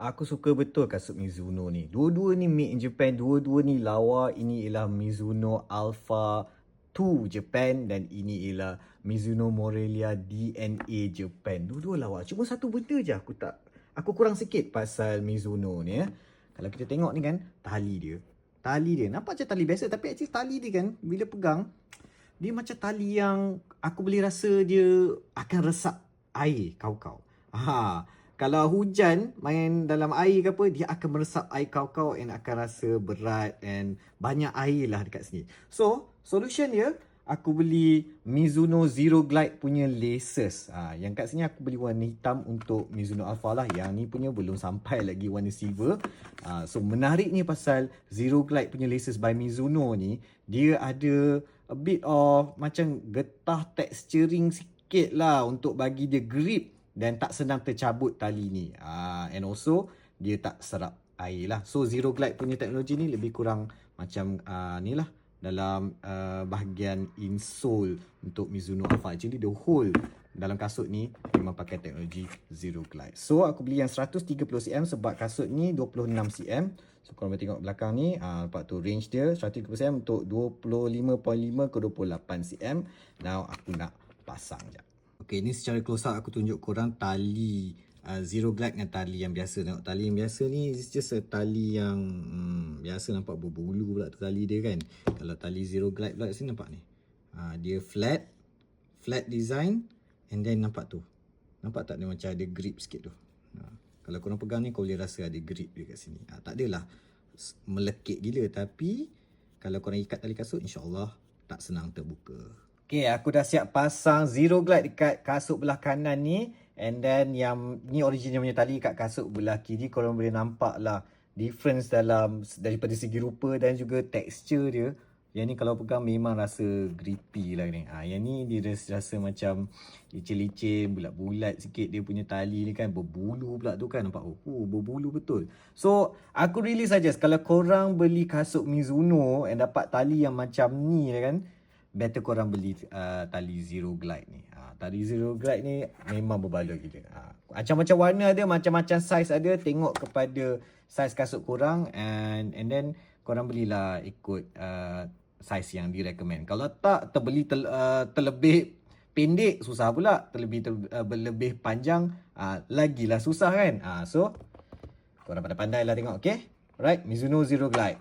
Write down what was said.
Aku suka betul kasut Mizuno ni. Dua-dua ni made in Japan, dua-dua ni lawa. Ini ialah Mizuno Alpha 2 Japan dan ini ialah Mizuno Morelia DNA Japan. Dua-dua lawa. Cuma satu benda je aku kurang sikit pasal Mizuno ni ya. Kalau kita tengok ni kan, tali dia. Tali dia nampak macam tali biasa tapi actually tali dia kan bila pegang dia macam tali yang aku boleh rasa dia akan resap air kau-kau. Kalau hujan main dalam air ke apa, dia akan meresap air kau-kau and akan rasa berat and banyak air lah dekat sini. So, solution dia, aku beli Mizuno Zero Glide punya laces. Yang kat sini aku beli warna hitam untuk Mizuno Alpha lah. Yang ni punya belum sampai lagi warna silver. So, menariknya pasal Zero Glide punya laces by Mizuno ni, dia ada a bit of macam getah texturing sikit lah untuk bagi dia grip dan tak senang tercabut tali ni. And also dia tak serap air lah. So Zero Glide punya teknologi ni lebih kurang macam ni lah dalam bahagian insole untuk Mizuno Alpha. Actually the whole dalam kasut ni memang pakai teknologi Zero Glide. So aku beli yang 130cm sebab kasut ni 26cm. So kalau boleh tengok belakang ni, lepas tu range dia 130cm untuk 25.5 ke 28cm. Now aku nak pasang je. Okay, ni secara close up aku tunjuk korang tali Zero Glide dengan tali yang biasa. Tengok tali yang biasa ni it's just a tali yang biasa, nampak berbulu pula tu tali dia kan. Kalau tali Zero Glide pula kat sini nampak ni. Dia flat design and then nampak tu. Nampak tak dia macam ada grip sikit tu. Kalau korang pegang ni kau boleh rasa ada grip dia kat sini. Tak adalah melekit gila tapi kalau korang ikat tali kasut insya-Allah tak senang terbuka. Okay, aku dah siap pasang Zero Glide dekat kasut belah kanan ni. And then yang ni original punya tali kat kasut belah kiri. Korang boleh nampak lah difference daripada segi rupa dan juga tekstur dia. Yang ni kalau pegang memang rasa grippy lah ni. Yang ni dia rasa macam licin-licin, bulat-bulat sikit dia punya tali ni kan. Berbulu pula tu kan, nampak? Berbulu betul. So, aku really suggest kalau korang beli kasut Mizuno and dapat tali yang macam ni kan, better korang beli tali Zero Glide ni. Tali Zero Glide ni memang berbaloi gila. Macam-macam warna ada, macam-macam size ada. Tengok kepada size kasut korang and then korang belilah ikut size yang direkomend. Kalau tak terbeli terlebih pendek susah pula, lebih panjang lagilah susah kan. So korang pandai-pandai lah tengok, okay? Alright, Mizuno Zero Glide.